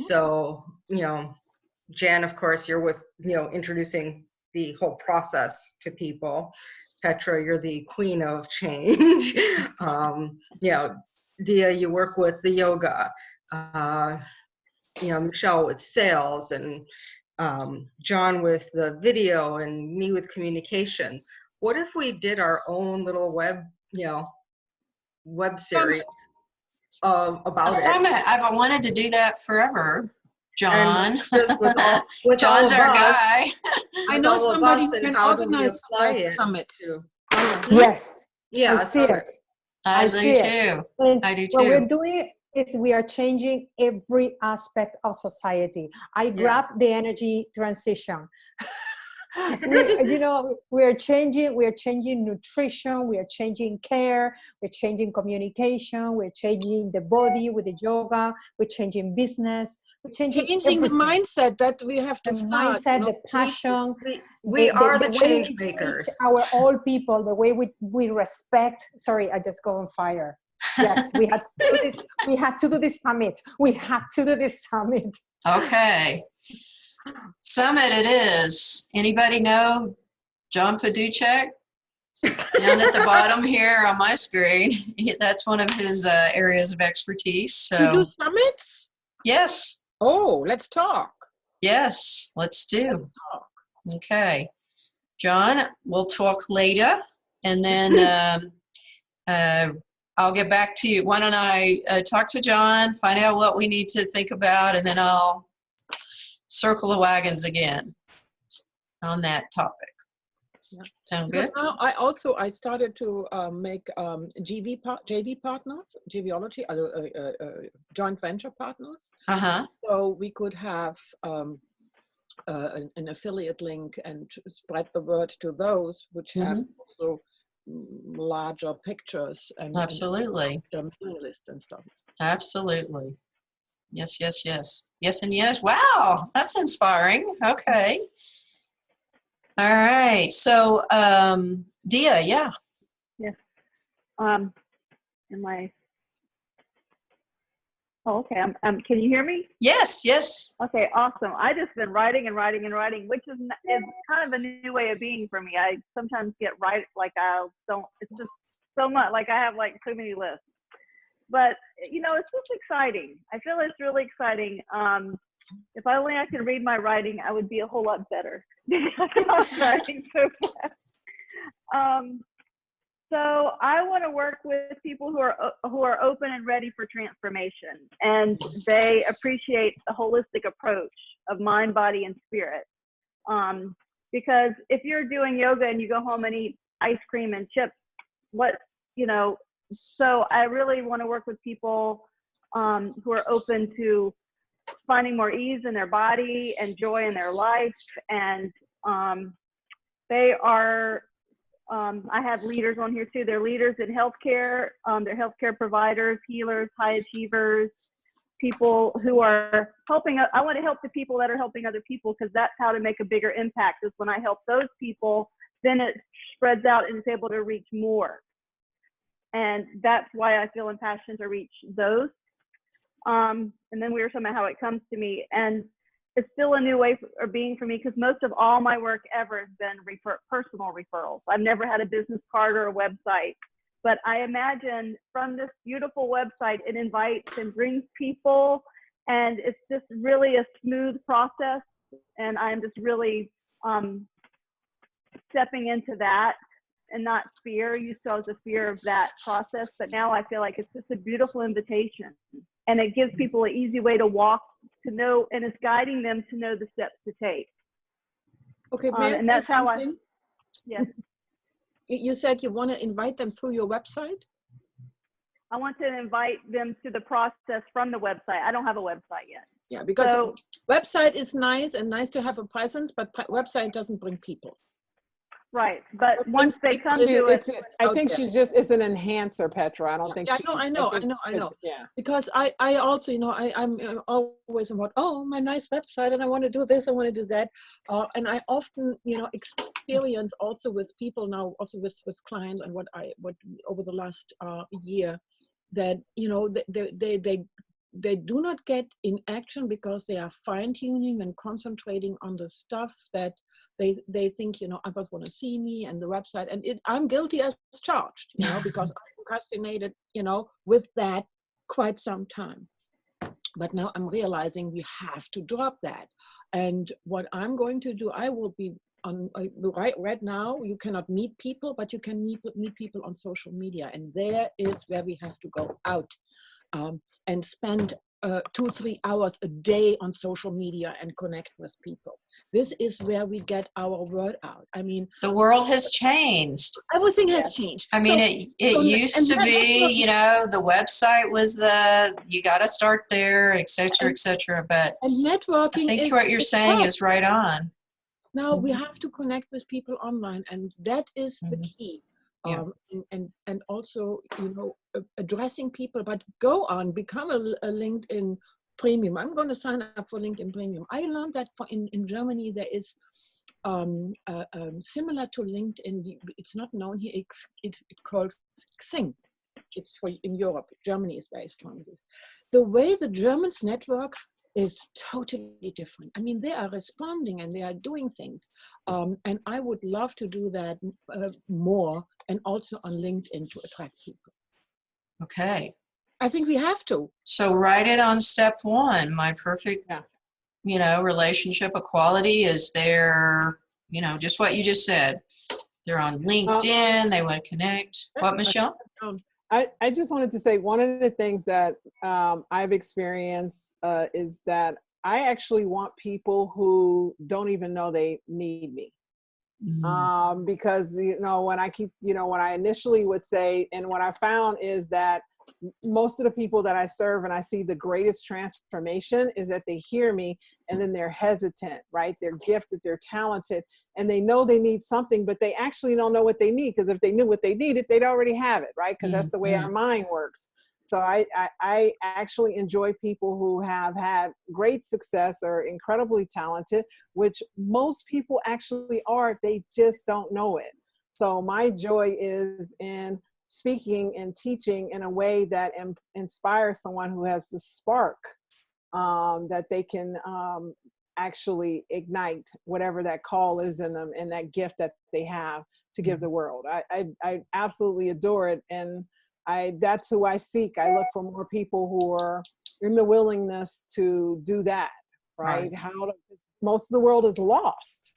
So, you know, Jan, of course, you're with, you know, introducing the whole process to people. Petra, you're the queen of change. You know, Dia, you work with the yoga. You know, Michelle with sales, and John with the video, and me with communications. What if we did our own little web series about a summit? I've wanted to do that forever. John. with John's our guy. I know somebody who can organize a summit. Yes. Yeah, I see it. I do too. I do too. What we're doing is we are changing every aspect of society. I grab the energy transition. You know, we're changing nutrition, we are changing care, we're changing communication, we're changing the body with the yoga, we're changing business, we're changing the mindset that we have to start. Mindset, the passion. We are the change makers. Our old people, the way we respect. Sorry, I just go on fire. Yes, we had to do this. We had to do this summit. We had to do this summit. Okay. Summit it is. Anybody know John Paduchek? Down at the bottom here on my screen. That's one of his areas of expertise. So you do summits? Yes. Oh, let's talk. Yes, let's do. Okay. John, we'll talk later, and then I'll get back to you. Why don't I talk to John, find out what we need to think about, and then I'll circle the wagons again on that topic. Sound Because good? now I started to make JV partners, JVology, joint venture partners. Uh-huh. So we could have an affiliate link and spread the word to those which have also larger pictures and Absolutely. mailing lists and stuff. Absolutely. Yes, yes, yes. Yes and yes. Wow, that's inspiring. Okay. All right. So, Dia, yeah. Yes. Am I? Oh, okay. Can you hear me? Yes, yes. Okay, awesome. I just been writing and writing and writing, which is kind of a new way of being for me. I sometimes get like I don't. It's just so much. Like I have like too many lists. But you know, it's just exciting. I feel it's really exciting. If only I could read my writing, I would be a whole lot better because I was writing so fast. So I want to work with people who are open and ready for transformation, and they appreciate the holistic approach of mind, body, and spirit. Because if you're doing yoga and you go home and eat ice cream and chips, so I really want to work with people who are open to finding more ease in their body and joy in their life, and they are. I have leaders on here too. They're leaders in healthcare. They're healthcare providers, healers, high achievers, people who are helping. I want to help the people that are helping other people, because that's how to make a bigger impact. Is when I help those people, then it spreads out and is able to reach more. And that's why I feel impassioned to reach those. And then we were talking about how it comes to me, and it's still a new way of being for me, because most of all my work ever has been personal referrals. I've never had a business card or a website, but I imagine from this beautiful website, it invites and brings people, and it's just really a smooth process. And I'm just really stepping into that and not fear. Used to, I was a fear of that process, but now I feel like it's just a beautiful invitation, and it gives people an easy way to walk, to know, and it's guiding them to know the steps to take. Okay, and that's how yes. You said you want to invite them through your website? I want to invite them to the process from the website. I don't have a website yet. Yeah, because website is nice and nice to have a presence, but website doesn't bring people. Right, but once they come to it, I think she's just, it's an enhancer, Petra. I don't think. I know. Yeah. Because I also, I'm always about, oh, my nice website, and I want to do this, I want to do that, and I often, experience also with people now, also with clients, and what over the last year, that they do not get in action because they are fine-tuning and concentrating on the stuff that they think, others want to see me, and the website, and I'm guilty as charged, because I procrastinated, with that quite some time. But now I'm realizing we have to drop that. And what I'm going to do, I will be on right now, you cannot meet people, but you can meet people on social media. And there is where we have to go out and spend 2-3 hours a day on social media and connect with people. This is where we get our word out. I mean, the world has changed. Everything has changed. I mean, it used to be, the website was you got to start there, et cetera, but networking, I think what you're saying is right on. Now we have to connect with people online, and that is the key. Yeah. And also, addressing people, but go on, become a LinkedIn Premium. I'm going to sign up for LinkedIn Premium. I learned that in Germany there is similar to LinkedIn. It's not known here. It's called Xing. It's in Europe. Germany is very strong with this. The way the Germans network is totally different. I mean, they are responding and they are doing things. And I would love to do that more, and also on LinkedIn, to attract people. Okay. I think we have to. So write it on step 1. My perfect, relationship equality is there, just what you just said. They're on LinkedIn. They want to connect. What, Michelle? I just wanted to say, one of the things that I've experienced is that I actually want people who don't even know they need me. Because, when I initially would say, and what I found is that most of the people that I serve and I see the greatest transformation is that they hear me and then they're hesitant, right? They're gifted, they're talented, and they know they need something, but they actually don't know what they need, because if they knew what they needed, they'd already have it, right? Because that's the way our mind works. So I actually enjoy people who have had great success or incredibly talented, which most people actually are, they just don't know it. So my joy is in speaking and teaching in a way that inspires someone who has the spark, that they can actually ignite whatever that call is in them and that gift that they have to give the world. I absolutely adore it. And that's who I seek. I look for more people who are in the willingness to do that, right? Most of the world is lost.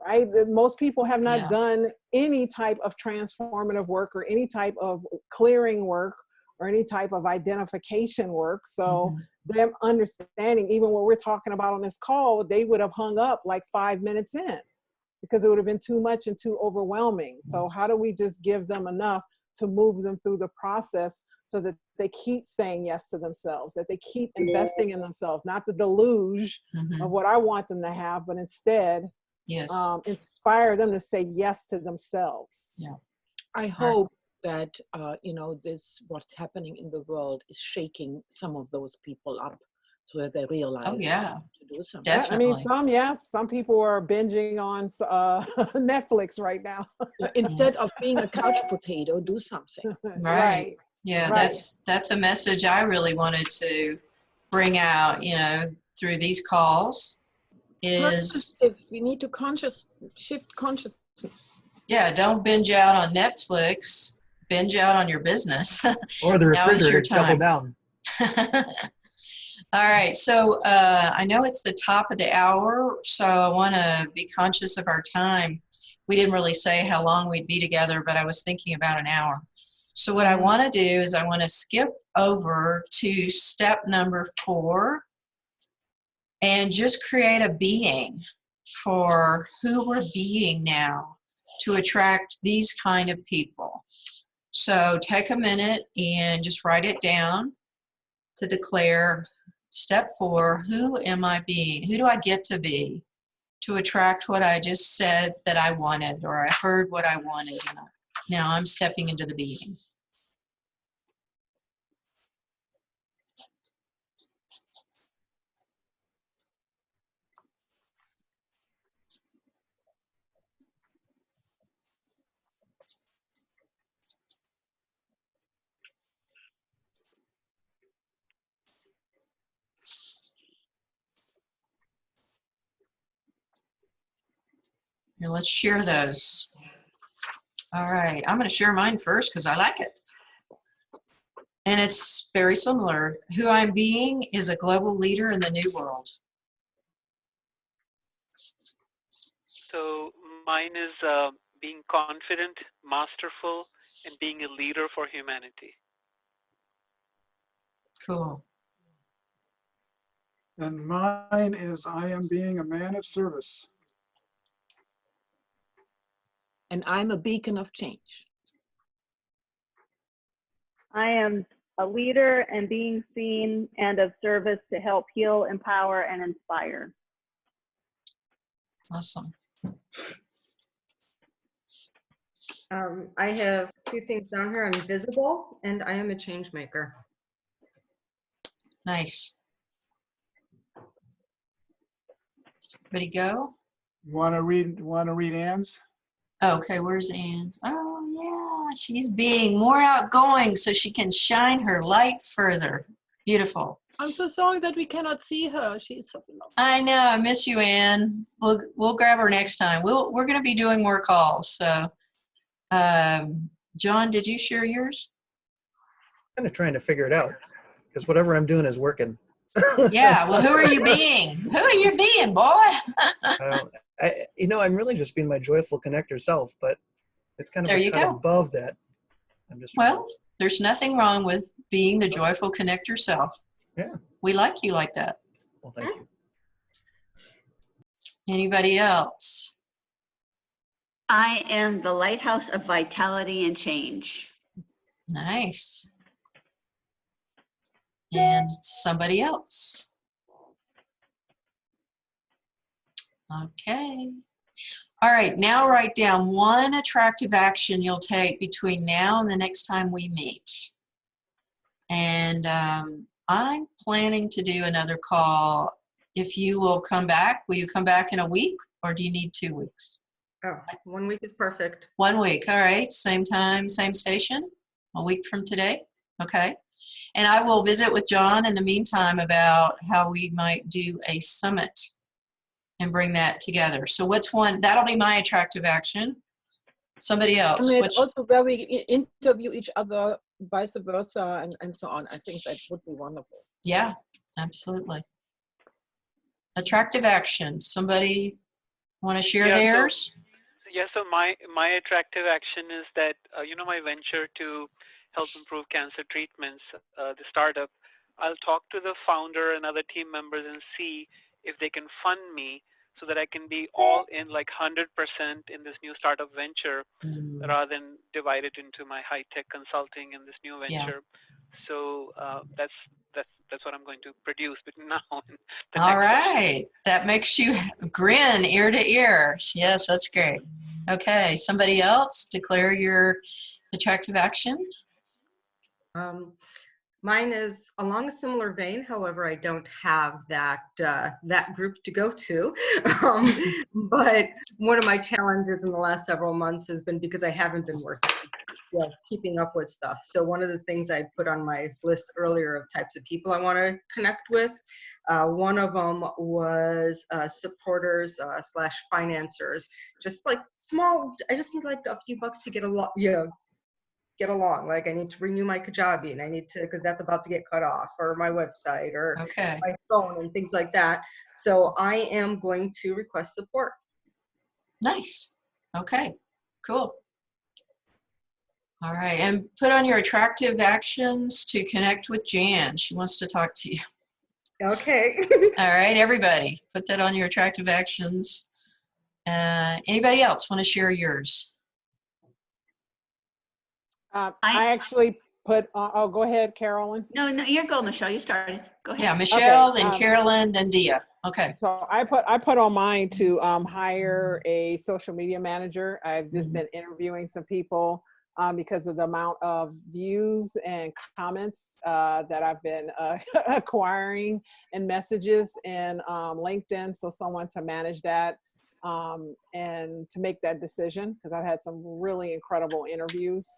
Right? Most people have not done any type of transformative work or any type of clearing work or any type of identification work. So them understanding even what we're talking about on this call, they would have hung up like 5 minutes in, because it would have been too much and too overwhelming. So how do we just give them enough to move them through the process so that they keep saying yes to themselves, that they keep investing in themselves, not the deluge of what I want them to have, but instead inspire them to say yes to themselves. I hope that this what's happening in the world is shaking some of those people up, so that they realize to do something. Definitely. Some people are binging on Netflix right now. Instead of being a couch potato, do something. Right. Yeah, that's a message I really wanted to bring out, through these calls. Is if we need to shift consciousness. Yeah, don't binge out on Netflix. Binge out on your business. Or the Now is your refrigerator, double time. down. All right, so I know it's the top of the hour, so I want to be conscious of our time. We didn't really say how long we'd be together, but I was thinking about an hour. So what I want to do is I want to skip over to step number 4 and just create a being for who we're being now to attract these kind of people. So take a minute and just write it down to declare step 4, who am I being? Who do I get to be to attract what I just said that I wanted, or I heard what I wanted, and now I'm stepping into the being. Here, let's share those. All right, I'm going to share mine first because I like it. And it's very similar. Who I'm being is a global leader in the new world. So mine is being confident, masterful, and being a leader for humanity. Cool. And mine is I am being a man of service. And I'm a beacon of change. I am a leader and being seen and of service to help heal, empower, and inspire. Awesome. I have 2 things down here. I'm visible and I am a change maker. Nice. Ready to go? Want to read Ann's? Okay, where's Anne's? Oh, yeah, she's being more outgoing so she can shine her light further. Beautiful. I'm so sorry that we cannot see her. She's so lovely. I know. I miss you, Anne. We'll grab her next time. We're going to be doing more calls. So, John, did you share yours? I'm kind of trying to figure it out because whatever I'm doing is working. Yeah. Well, who are you being? Who are you being, boy? I'm really just being my joyful connector self, but it's kind of There you go. above that. I'm just there's nothing wrong with being the joyful connector self. Yeah. We like you like that. Well, thank you. Anybody else? I am the lighthouse of vitality and change. Nice. And somebody else. Okay. All right, now write down one attractive action you'll take between now and the next time we meet. And I'm planning to do another call. If you will come back, will you come back in a week or do you need 2 weeks? Oh, 1 week is perfect. 1 week, all right. Same time, same station, a week from today. Okay. And I will visit with John in the meantime about how we might do a summit and bring that together. So what's one, that'll be my attractive action. Somebody else. I mean, Which, also where we interview each other, vice versa, and so on. I think that would be wonderful. yeah, absolutely. Attractive action. Somebody want to share theirs? So my attractive action is that, my venture to help improve cancer treatments, the startup, I'll talk to the founder and other team members and see if they can fund me so that I can be all in, like 100% in this new startup venture, rather than divide it into my high-tech consulting and this new venture. Yeah. So that's what I'm going to produce between now and the All next right. session. That makes you grin ear to ear. Yes, that's great. Okay, somebody else declare your attractive action. Mine is along a similar vein. However, I don't have that that group to go to. But one of my challenges in the last several months has been because I haven't been working, keeping up with stuff. So one of the things I put on my list earlier of types of people I want to connect with, one of them was supporters / financiers. Just like small, I just need like a few bucks to get get along. Like I need to renew my Kajabi and I need to, because that's about to get cut off, or my website or my phone and things like that. So I am going to request support. Nice. Okay, cool. All right, and put on your attractive actions to connect with Jan. She wants to talk to you. Okay. All right, everybody, put that on your attractive actions. Anybody else want to share yours? I actually put, oh, go ahead, Carolyn. No, you go, Michelle. You started. Go ahead. Yeah, Michelle, Okay, then Carolyn, then Dia. Okay. So I put on mine to hire a social media manager. I've just been interviewing some people because of the amount of views and comments that I've been acquiring and messages in LinkedIn. So someone to manage that and to make that decision, because I've had some really incredible interviews.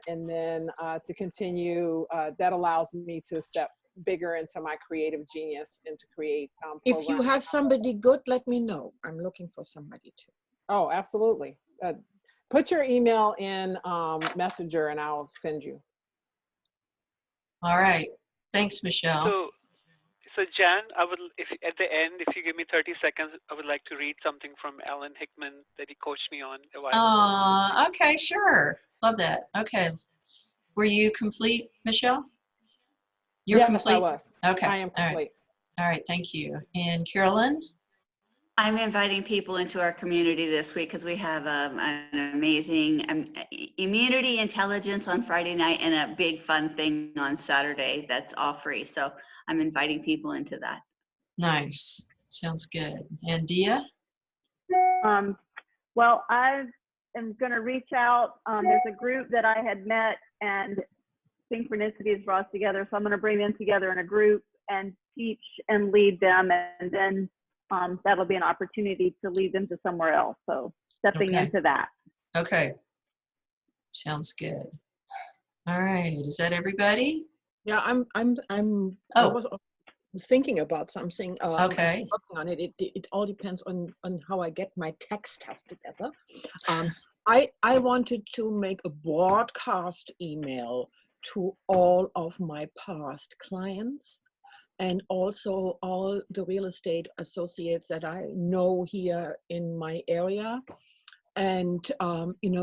And then to continue, that allows me to step bigger into my creative genius and to create If you have somebody good, let me know. I'm looking for somebody too. Oh, absolutely. Put your email in Messenger and I'll send you. All right. Thanks, Michelle. So Jan, I would, if at the end, if you give me 30 seconds, I would like to read something from Alan Hickman that he coached me on a while ago. Okay, sure. Love that. Okay. Were you complete, Michelle? You're complete? I was. Okay. I am complete. All right. Thank you. And Carolyn? I'm inviting people into our community this week because we have an amazing immunity intelligence on Friday night and a big fun thing on Saturday that's all free. So I'm inviting people into that. Nice. Sounds good. And Dia? Well, I am going to reach out. There's a group that I had met and synchronicity has brought us together. So I'm going to bring them together in a group and teach and lead them. And then that'll be an opportunity to lead them to somewhere else. So stepping into that. Okay. Sounds good. All right. Is that everybody? Yeah, I was thinking about something. Okay. Working on it. It all depends on how I get my tech stuff together. I wanted to make a broadcast email to all of my past clients and also all the real estate associates that I know here in my area, and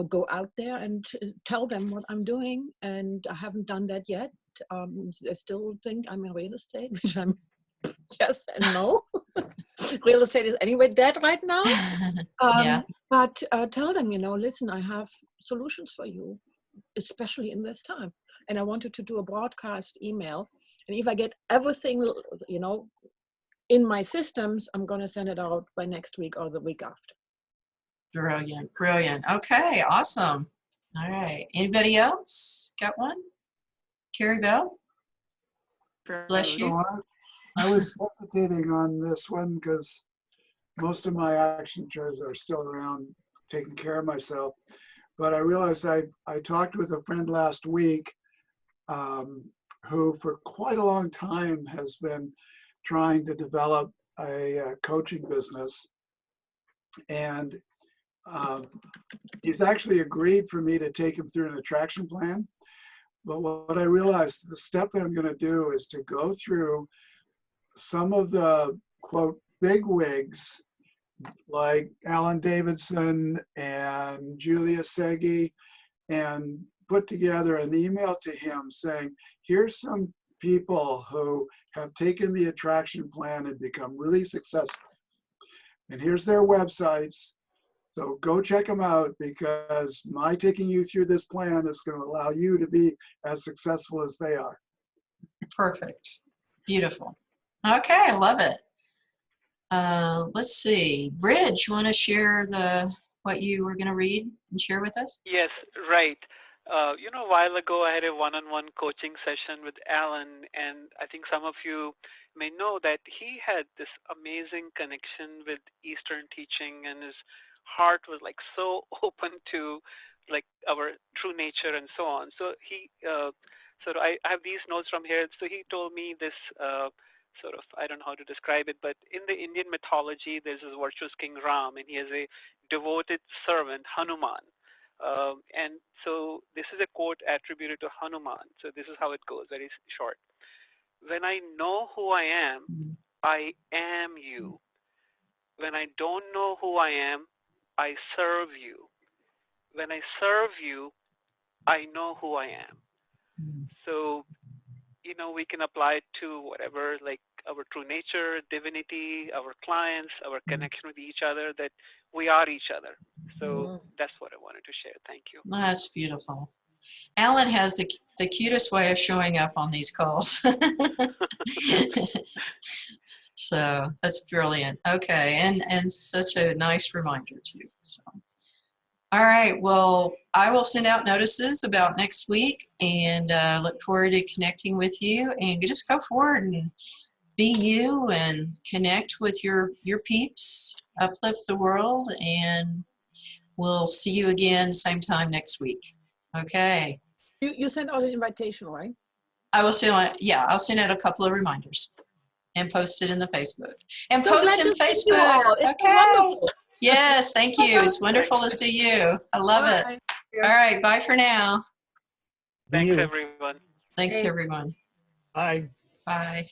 go out there and tell them what I'm doing. And I haven't done that yet. I still think I'm in real estate, which I'm yes and no. Real estate is anyway dead right now. Yeah. But tell them, you know, listen, I have solutions for you, especially in this time. And I wanted to do a broadcast email. And if I get everything, you know, in my systems, I'm going to send it out by next week or the week after. Brilliant, brilliant. Okay, awesome. All right. Anybody else got one? Carrie Bell? Bless you. So I was hesitating on this one because most of my action chairs are still around taking care of myself. But I realized I talked with a friend last week who for quite a long time has been trying to develop a coaching business. And he's actually agreed for me to take him through an attraction plan. But what I realized, the step that I'm going to do is to go through some of the, quote, big wigs like Alan Davidson and Julia Segi, and put together an email to him saying, here's some people who have taken the attraction plan and become really successful. And here's their websites. So go check them out, because my taking you through this plan is going to allow you to be as successful as they are. Perfect. Beautiful. Okay, I love it. Let's see. Bridge, you want to share what you were going to read and share with us? Yes, right. You know, a while ago, I had a one-on-one coaching session with Alan, and I think some of you may know that he had this amazing connection with Eastern teaching, and his heart was like so open to like our true nature and so on. So he, I have these notes from here. So he told me this sort of, I don't know how to describe it, but in the Indian mythology, there's this virtuous King Ram, and he has a devoted servant, Hanuman. And so this is a quote attributed to Hanuman. So this is how it goes, very short. When I know who I am you. When I don't know who I am, I serve you. When I serve you, I know who I am. So, you know, we can apply it to whatever, like our true nature, divinity, our clients, our connection with each other, that we are each other. So that's what I wanted to share. Thank you. That's beautiful. Alan has the cutest way of showing up on these calls. So that's brilliant. Okay, and such a nice reminder too. So. All right, well, I will send out notices about next week, and look forward to connecting with you, and just go forward and be you and connect with your peeps, uplift the world, and we'll see you again same time next week. Okay. You sent out an invitation, right? I will send out, yeah, I'll send out a couple of reminders and post it in the Facebook. And So post glad in to see you Facebook. all. It's so Okay. wonderful. Yes, thank you. It's wonderful to see you. I love it. Bye. All right, bye for now. Thanks, You. everyone. Thanks, Hey. everyone. Bye. Bye.